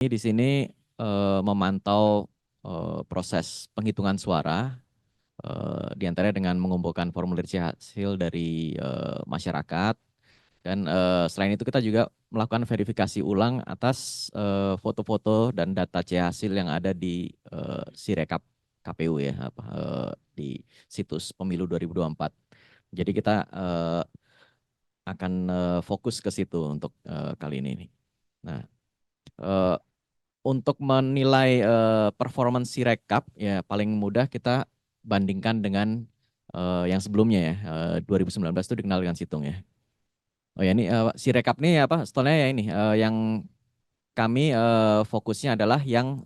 Di sini memantau proses penghitungan suara, di antaranya dengan mengumpulkan formulir C hasil dari masyarakat, dan selain itu kita juga melakukan verifikasi ulang atas foto-foto dan data C hasil yang ada di Sirekap KPU ya, di situs Pemilu 2024. Jadi kita akan fokus ke situ untuk kali ini. Nah, eh, untuk menilai performance Sirekap ya paling mudah kita bandingkan dengan yang sebelumnya ya, 2019 itu dikenal dengan Situng ya. Oh ya ini Sirekap nih apa stolnya ya ini yang kami fokusnya adalah yang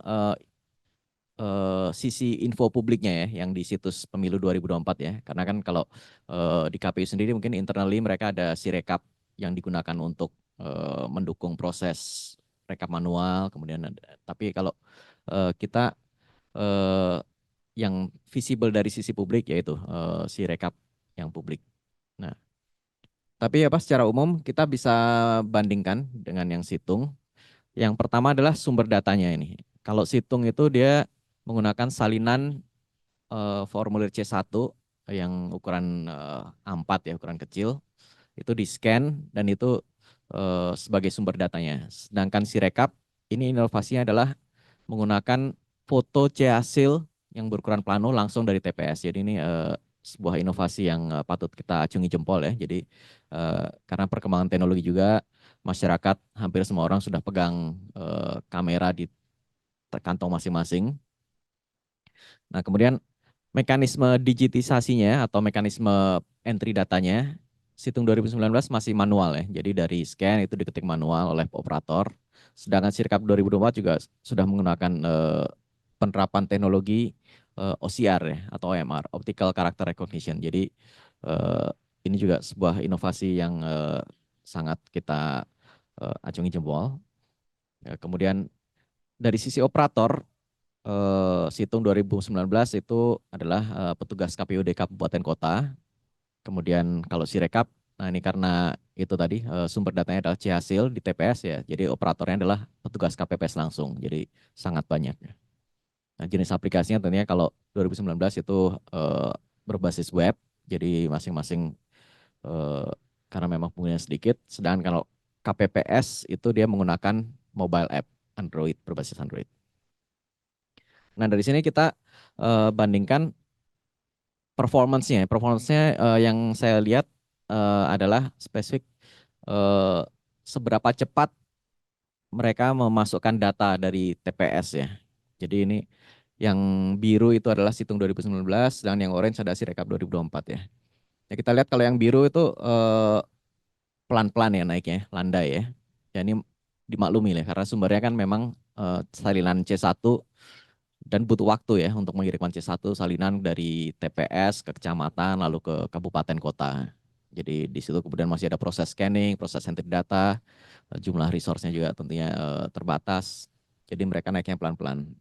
sisi info publiknya ya yang di situs Pemilu 2024 ya. Karena kan kalau di KPU sendiri mungkin internally mereka ada Sirekap yang digunakan untuk mendukung proses rekap manual, kemudian tapi kalau kita eh, yang visible dari sisi publik yaitu si rekap yang publik. Nah, tapi apa secara umum kita bisa bandingkan dengan yang situng. Yang pertama adalah sumber datanya ini. Kalau situng itu dia menggunakan salinan formulir C1 yang ukuran A4 ya, ukuran kecil. Itu di-scan dan itu sebagai sumber datanya. Sedangkan Sirekap ini inovasinya adalah menggunakan foto C hasil yang berukuran plano langsung dari TPS. Jadi ini sebuah inovasi yang patut kita acungi jempol ya. Jadi karena perkembangan teknologi juga masyarakat hampir semua orang sudah pegang kamera di kantong masing-masing. Nah, kemudian mekanisme digitisasinya atau mekanisme entry datanya Situng 2019 masih manual ya. Jadi dari scan itu diketik manual oleh operator. Sedangkan Sirkap 2024 juga sudah menggunakan penerapan teknologi OCR ya atau OMR, Optical Character Recognition. Jadi eh, ini juga sebuah inovasi yang sangat kita acungi jempol. Ya, kemudian dari sisi operator Situng 2019 itu adalah petugas KPUD Kabupaten Kota. Kemudian kalau Sirekap, nah ini karena itu tadi sumber datanya adalah C hasil di TPS ya. Jadi operatornya adalah petugas KPPS langsung. Jadi sangat banyak. Nah, jenis aplikasinya tentunya kalau 2019 itu berbasis web. Jadi masing-masing eh, karena memang penggunanya sedikit. Sedangkan kalau KPPS itu dia menggunakan mobile app Android berbasis Android. Nah dari sini kita bandingkan performance-nya. Performance-nya yang saya lihat adalah spesifik eh, seberapa cepat mereka memasukkan data dari TPS ya. Jadi ini yang biru itu adalah Situng 2019 dan yang orange ada Sirekap 2024 ya. Ya kita lihat kalau yang biru itu pelan-pelan ya naiknya, landai ya. Ya ini dimaklumi ya karena sumbernya kan memang salinan C1 dan butuh waktu ya untuk mengirimkan C1 salinan dari TPS ke kecamatan lalu ke kabupaten kota. Jadi di situ kemudian masih ada proses scanning, proses entry data, jumlah resource-nya juga tentunya terbatas. Jadi mereka naiknya pelan-pelan.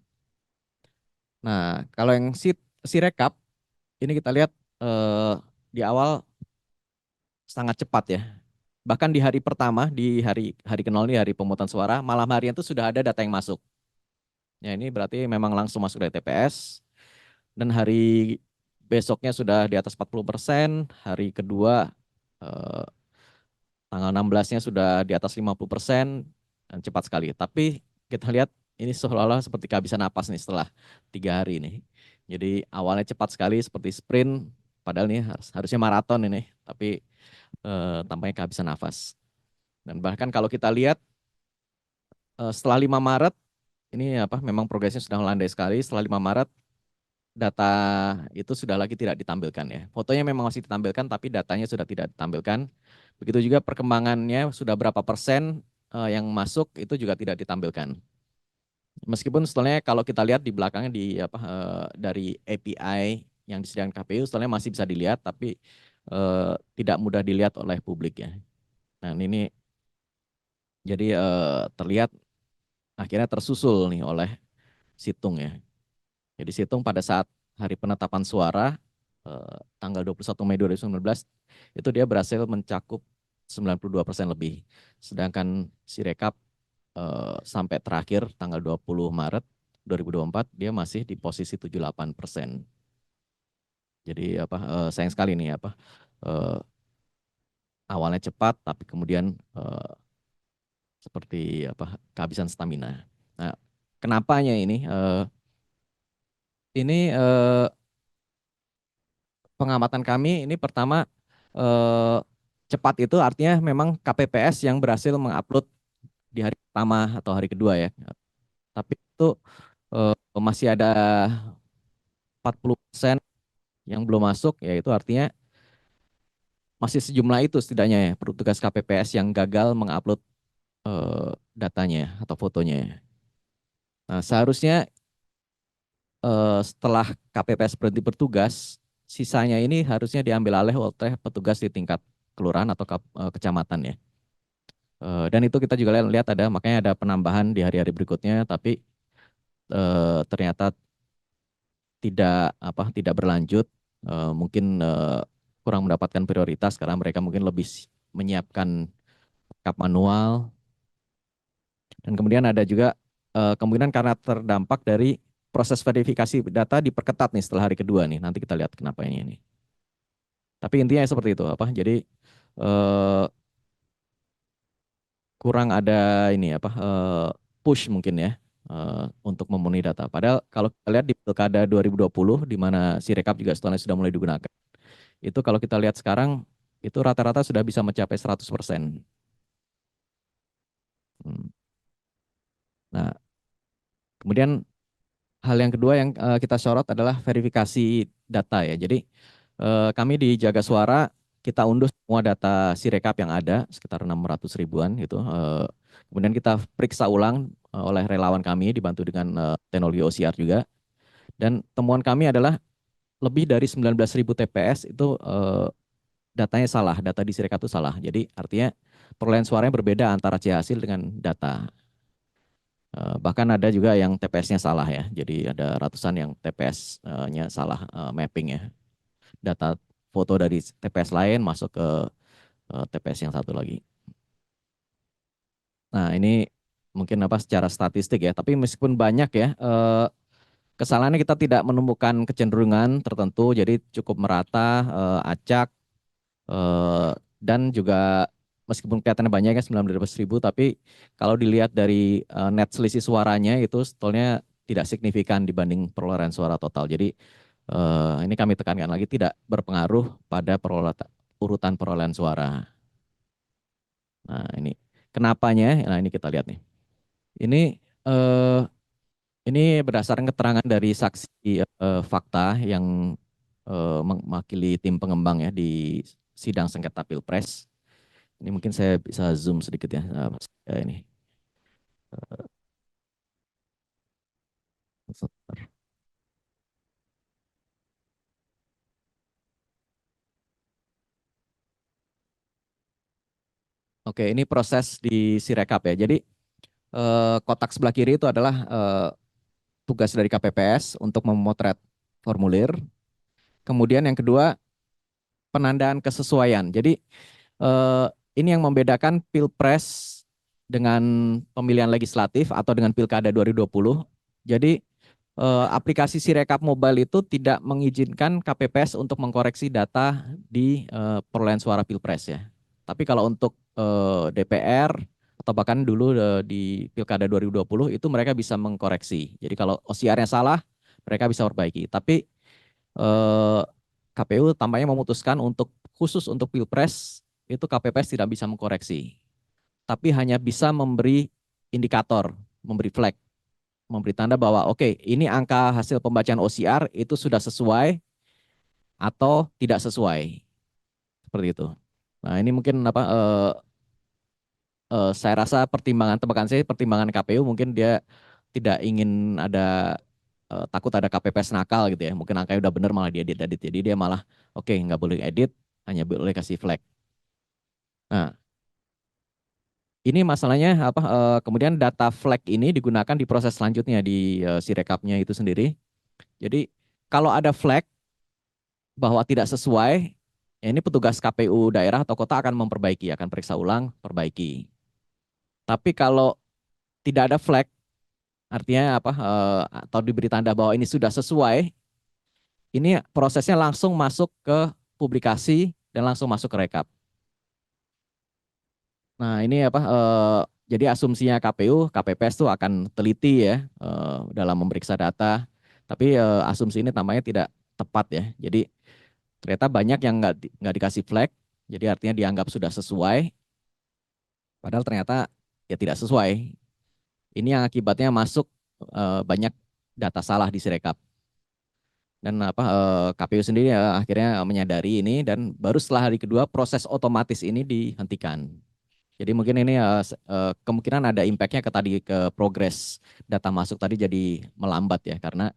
Nah, kalau yang Sirekap ini kita lihat eh, di awal sangat cepat ya. Bahkan di hari pertama, di hari hari ke-0 nih, hari pemungutan suara, malam hari itu sudah ada data yang masuk. Ya ini berarti memang langsung masuk dari TPS. Dan hari besoknya sudah di atas 40%, hari kedua eh, tanggal 16-nya sudah di atas 50%, dan cepat sekali. Tapi kita lihat ini seolah-olah seperti kehabisan napas nih setelah 3 hari ini. Jadi awalnya cepat sekali seperti sprint, padahal nih harusnya maraton ini, tapi tampaknya kehabisan nafas. Dan bahkan kalau kita lihat setelah 5 Maret, ini apa memang progresnya sudah melandai sekali. Setelah 5 Maret, data itu sudah lagi tidak ditampilkan ya. Fotonya memang masih ditampilkan, tapi datanya sudah tidak ditampilkan. Begitu juga perkembangannya sudah berapa persen yang masuk itu juga tidak ditampilkan. Meskipun setelahnya kalau kita lihat di belakangnya di apa dari API yang disediakan KPU, setelahnya masih bisa dilihat, tapi tidak mudah dilihat oleh publik ya. Nah ini jadi terlihat akhirnya tersusul nih oleh Situng ya. Jadi Situng pada saat hari penetapan suara tanggal 21 Mei 2019 itu dia berhasil mencakup 92% lebih. Sedangkan Sirekap sampai terakhir tanggal 20 Maret 2024 dia masih di posisi 78%. Jadi apa sayang sekali nih apa eh, awalnya cepat tapi kemudian seperti apa kehabisan stamina. Nah, kenapanya ini? Ini pengamatan kami ini pertama eh, cepat itu artinya memang KPPS yang berhasil mengupload di hari pertama atau hari kedua ya. Tapi itu masih ada 40% yang belum masuk, yaitu artinya masih sejumlah itu setidaknya ya petugas KPPS yang gagal mengupload datanya atau fotonya. Nah, seharusnya setelah KPPS berhenti bertugas, sisanya ini harusnya diambil alih oleh petugas di tingkat kelurahan atau kecamatan ya. Dan itu kita juga lihat ada makanya ada penambahan di hari-hari berikutnya, tapi ternyata tidak berlanjut. Mungkin kurang mendapatkan prioritas karena mereka mungkin lebih menyiapkan rekap manual. Dan kemudian ada juga kemungkinan karena terdampak dari proses verifikasi data diperketat nih setelah hari kedua nih. Nanti kita lihat kenapa ini. Tapi intinya seperti itu apa? Jadi eh, kurang ada ini apa push mungkin ya untuk memenuhi data. Padahal kalau kita lihat di Pilkada 2020 di mana Sirekap juga setelahnya sudah mulai digunakan. Itu kalau kita lihat sekarang itu rata-rata sudah bisa mencapai 100%. Hmm. Nah, kemudian hal yang kedua yang kita sorot adalah verifikasi data ya. Jadi kami di Jaga Suara kita unduh semua data Sirekap yang ada sekitar 600 ribuan gitu. Kemudian kita periksa ulang oleh relawan kami dibantu dengan teknologi OCR juga. Dan temuan kami adalah lebih dari 19.000 TPS itu datanya salah, data di Sirekap itu salah. Jadi artinya perolehan suaranya berbeda antara C hasil dengan data. Bahkan ada juga yang TPS-nya salah ya. Jadi ada ratusan yang TPS-nya salah mapping ya. Data foto dari TPS lain masuk ke TPS yang satu lagi. Nah ini mungkin apa secara statistik ya. Tapi meskipun banyak ya kesalahannya kita tidak menemukan kecenderungan tertentu. Jadi cukup merata, acak, eh, dan juga meskipun kelihatannya banyak ya 19.000, tapi kalau dilihat dari net selisih suaranya itu sebetulnya tidak signifikan dibanding perolehan suara total. Jadi ini kami tekankan lagi tidak berpengaruh pada urutan perolehan suara. Nah ini kenapanya? Nah ini kita lihat nih. Ini eh, ini berdasarkan keterangan dari saksi fakta yang mewakili tim pengembang ya di sidang sengketa Pilpres. Ini mungkin saya bisa zoom sedikit ya. Ini. Oke, ini proses di Sirekap ya. Jadi kotak sebelah kiri itu adalah tugas dari KPPS untuk memotret formulir. Kemudian yang kedua penandaan kesesuaian. Jadi eh, ini yang membedakan Pilpres dengan pemilihan legislatif atau dengan Pilkada 2020. Jadi aplikasi Sirekap Mobile itu tidak mengizinkan KPPS untuk mengkoreksi data di perolehan suara Pilpres ya. Tapi kalau untuk DPR atau bahkan dulu di Pilkada 2020 itu mereka bisa mengkoreksi. Jadi kalau OCR-nya salah, mereka bisa perbaiki. Tapi eh, KPU tampaknya memutuskan untuk khusus untuk Pilpres itu KPPS tidak bisa mengkoreksi, tapi hanya bisa memberi indikator, memberi flag, memberi tanda bahwa oke, ini angka hasil pembacaan OCR itu sudah sesuai atau tidak sesuai, seperti itu. Nah ini mungkin apa? Saya rasa pertimbangan tebakan saya pertimbangan KPU mungkin dia tidak ingin ada takut ada KPPS nakal gitu ya. Mungkin angkanya udah benar malah dia edit-edit. Jadi dia malah oke nggak boleh edit, hanya boleh kasih flag. Nah, ini masalahnya apa? Kemudian data flag ini digunakan di proses selanjutnya di Sirekapnya itu sendiri. Jadi kalau ada flag bahwa tidak sesuai, ya ini petugas KPU daerah atau kota akan memperbaiki, akan periksa ulang, perbaiki. Tapi kalau tidak ada flag, artinya apa? Atau diberi tanda bahwa ini sudah sesuai, ini prosesnya langsung masuk ke publikasi dan langsung masuk ke rekap. Nah, ini apa? Jadi asumsinya KPU, KPPS itu akan teliti ya dalam memeriksa data. Tapi asumsi ini tampaknya tidak tepat ya. Jadi ternyata banyak yang nggak dikasih flag. Jadi artinya dianggap sudah sesuai. Padahal ternyata ya tidak sesuai. Ini yang akibatnya masuk banyak data salah di Sirekap. Dan apa KPU sendiri akhirnya menyadari ini dan baru setelah hari kedua proses otomatis ini dihentikan. Jadi mungkin ini kemungkinan ada impact-nya ke tadi ke progres data masuk tadi jadi melambat ya karena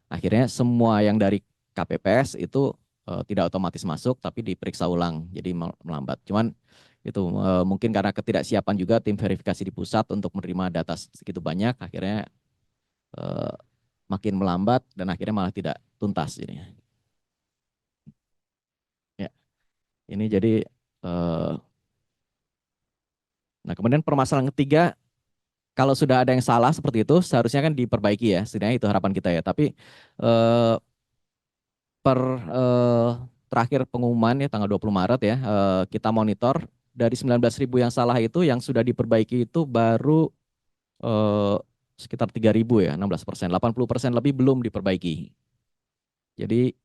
akhirnya semua yang dari KPPS itu tidak otomatis masuk tapi diperiksa ulang jadi melambat. Cuman itu mungkin karena ketidaksiapan juga tim verifikasi di pusat untuk menerima data segitu banyak akhirnya eh, makin melambat dan akhirnya malah tidak tuntas ini. Ya, ini jadi eh, nah kemudian permasalahan ketiga kalau sudah ada yang salah seperti itu seharusnya kan diperbaiki ya, setidaknya itu harapan kita ya. Tapi eh, per terakhir pengumuman ya tanggal 20 Maret ya, kita monitor dari 19.000 yang salah itu yang sudah diperbaiki itu baru eh, sekitar 3.000 ya, 16%, 80% lebih belum diperbaiki. Jadi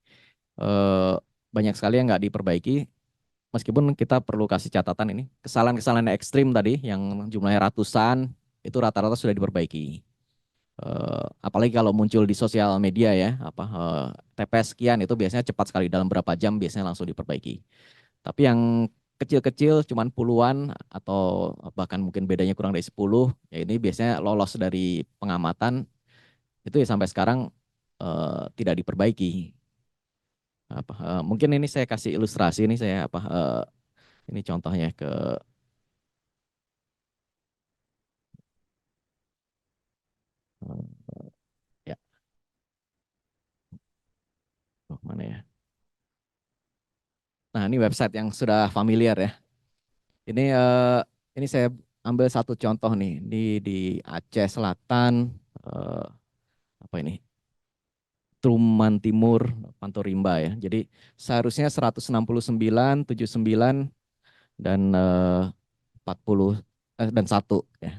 eh, banyak sekali yang nggak diperbaiki. Meskipun kita perlu kasih catatan ini, kesalahan-kesalahan ekstrim tadi yang jumlahnya ratusan itu rata-rata sudah diperbaiki. Apalagi kalau muncul di sosial media ya, apa TPS sekian itu biasanya cepat sekali dalam berapa jam biasanya langsung diperbaiki. Tapi yang kecil-kecil cuman puluhan atau bahkan mungkin bedanya kurang dari 10, ya ini biasanya lolos dari pengamatan itu ya sampai sekarang tidak diperbaiki. Apa, mungkin ini saya kasih ilustrasi ini saya apa ini contohnya ke ya mana ya. Nah, ini website yang sudah familiar ya. Ini saya ambil satu contoh nih di Aceh Selatan eh, apa ini Truman Timur Pantorimba ya. Jadi seharusnya 169, 79 dan 40 dan satu ya.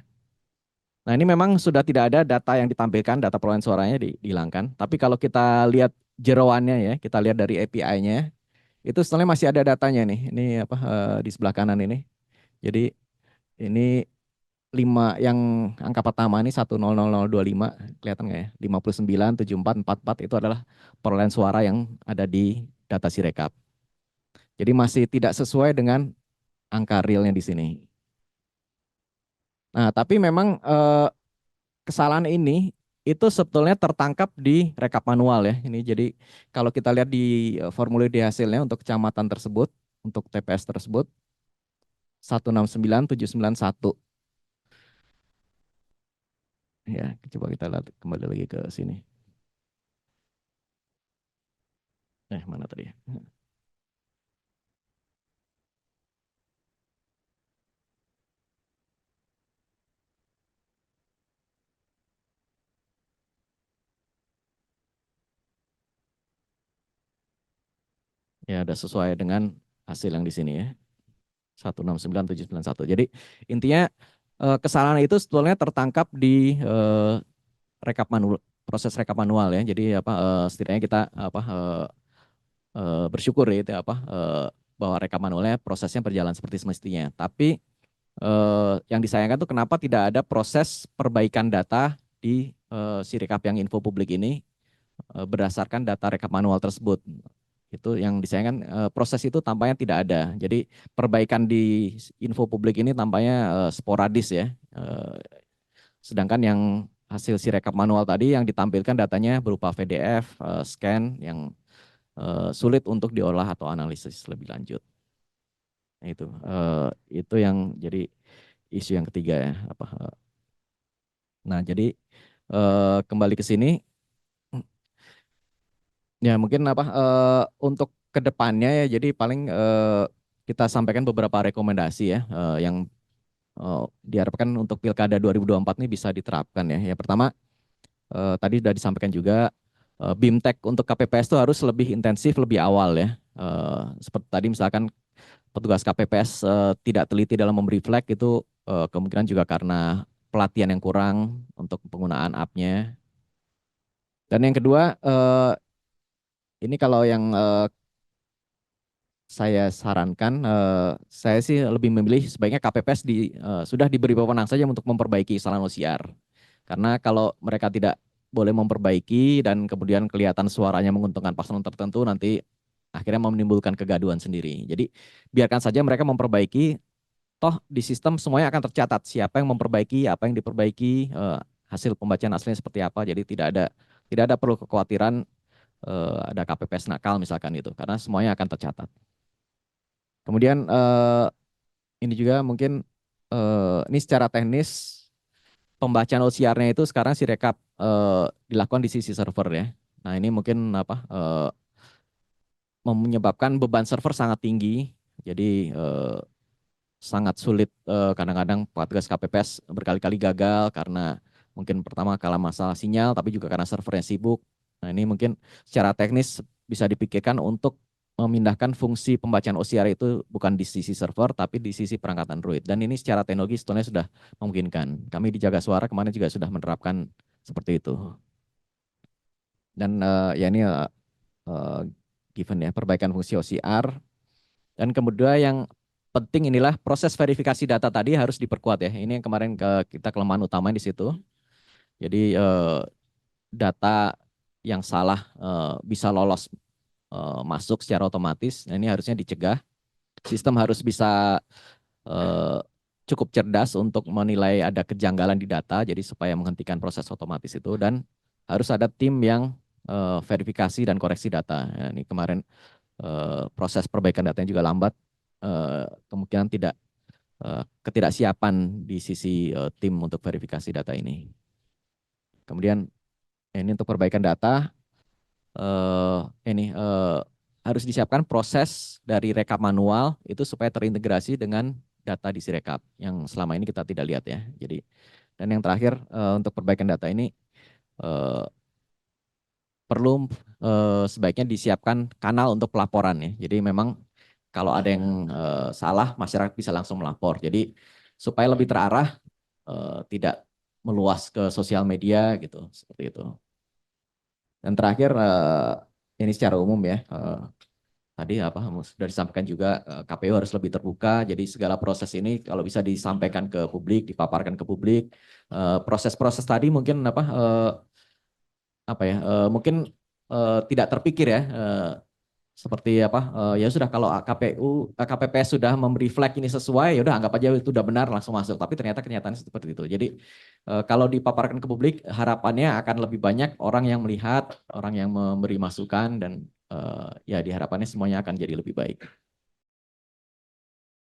Nah, ini memang sudah tidak ada data yang ditampilkan, data perolehan suaranya dihilangkan. Tapi kalau kita lihat jeroannya ya, kita lihat dari API-nya, itu sebenarnya masih ada datanya nih. Ini apa di sebelah kanan ini. Jadi ini 5 yang angka pertama ini 100025 kelihatan nggak ya? 597444 itu adalah perolehan suara yang ada di data Sirekap. Jadi masih tidak sesuai dengan angka realnya di sini. Nah, tapi memang kesalahan ini itu sebetulnya tertangkap di rekap manual ya. Ini jadi kalau kita lihat di formulir di hasilnya untuk kecamatan tersebut, untuk TPS tersebut 169791. Ya, coba kita lihat kembali lagi ke sini. Mana tadi ya? Ya, ada sesuai dengan hasil yang di sini ya. 169791. Jadi intinya kesalahan itu sebetulnya tertangkap di rekap manual, proses rekap manual ya. Jadi apa setidaknya kita apa bersyukur ya itu apa bahwa rekap manualnya prosesnya berjalan seperti semestinya. Tapi yang disayangkan tuh kenapa tidak ada proses perbaikan data di Sirekap yang info publik ini berdasarkan data rekap manual tersebut. Itu yang disayangkan proses itu tampaknya tidak ada. Jadi perbaikan di info publik ini tampaknya sporadis ya. Sedangkan yang hasil Sirekap manual tadi yang ditampilkan datanya berupa PDF, scan yang sulit untuk diolah atau analisis lebih lanjut. Nah, itu yang jadi isu yang ketiga ya. Nah, jadi kembali ke sini, ya mungkin untuk kedepannya ya, jadi paling kita sampaikan beberapa rekomendasi ya yang diharapkan untuk Pilkada 2024 ini bisa diterapkan ya. Yang pertama, tadi sudah disampaikan juga, BIMTEK untuk KPPS itu harus lebih intensif, lebih awal ya. Seperti tadi misalkan petugas KPPS tidak teliti dalam memberi flag itu kemungkinan juga karena pelatihan yang kurang untuk penggunaan app-nya. Dan yang kedua, ini kalau yang saya sarankan, saya sih lebih memilih sebaiknya KPPS sudah diberi wewenang saja untuk memperbaiki kesalahan OCR. Karena kalau mereka tidak boleh memperbaiki dan kemudian kelihatan suaranya menguntungkan paslon tertentu, nanti akhirnya menimbulkan kegaduhan sendiri. Jadi biarkan saja mereka memperbaiki, toh di sistem semuanya akan tercatat siapa yang memperbaiki, apa yang diperbaiki, hasil pembacaan aslinya seperti apa. Jadi tidak ada perlu kekhawatiran ada KPPS nakal misalkan itu, karena semuanya akan tercatat. Kemudian ini juga mungkin ini secara teknis pembacaan OCR-nya itu sekarang Sirekap dilakukan di sisi server ya. Nah ini mungkin menyebabkan beban server sangat tinggi. Jadi sangat sulit, kadang-kadang petugas KPPS berkali-kali gagal karena mungkin pertama kala masalah sinyal, tapi juga karena servernya sibuk. Nah ini mungkin secara teknis bisa dipikirkan untuk memindahkan fungsi pembacaan OCR itu bukan di sisi server, tapi di sisi perangkat Android. Dan ini secara teknologi sebetulnya sudah memungkinkan. Kami di Jaga Suara kemarin juga sudah menerapkan seperti itu. Dan ya ini given ya, perbaikan fungsi OCR. Dan kemudian yang penting inilah proses verifikasi data tadi harus diperkuat ya. Ini yang kemarin kita kelemahan utama di situ. Jadi data yang salah bisa lolos masuk secara otomatis. Nah, ini harusnya dicegah. Sistem harus bisa cukup cerdas untuk menilai ada kejanggalan di data, jadi supaya menghentikan proses otomatis itu. Dan harus ada tim yang verifikasi dan koreksi data. Ya, ini kemarin proses perbaikan datanya juga lambat. Kemungkinan ketidaksiapan di sisi tim untuk verifikasi data ini. Kemudian ini untuk perbaikan data, ini harus disiapkan proses dari rekap manual itu supaya terintegrasi dengan data di Sirekap yang selama ini kita tidak lihat ya. Jadi dan yang terakhir untuk perbaikan data ini perlu sebaiknya disiapkan kanal untuk pelaporan ya. Jadi memang kalau ada yang salah, masyarakat bisa langsung melapor. Jadi supaya lebih terarah, tidak meluas ke sosial media gitu, seperti itu. Dan terakhir ini secara umum ya, tadi sudah disampaikan juga KPU harus lebih terbuka. Jadi segala proses ini kalau bisa disampaikan ke publik, dipaparkan ke publik. Proses-proses tadi mungkin mungkin tidak terpikir ya. Seperti ya sudah kalau KPPS sudah memberi flag ini sesuai, ya udah anggap aja itu udah benar langsung masuk. Tapi ternyata kenyataannya seperti itu. Jadi kalau dipaparkan ke publik, harapannya akan lebih banyak orang yang melihat, orang yang memberi masukan dan ya diharapkannya semuanya akan jadi lebih baik.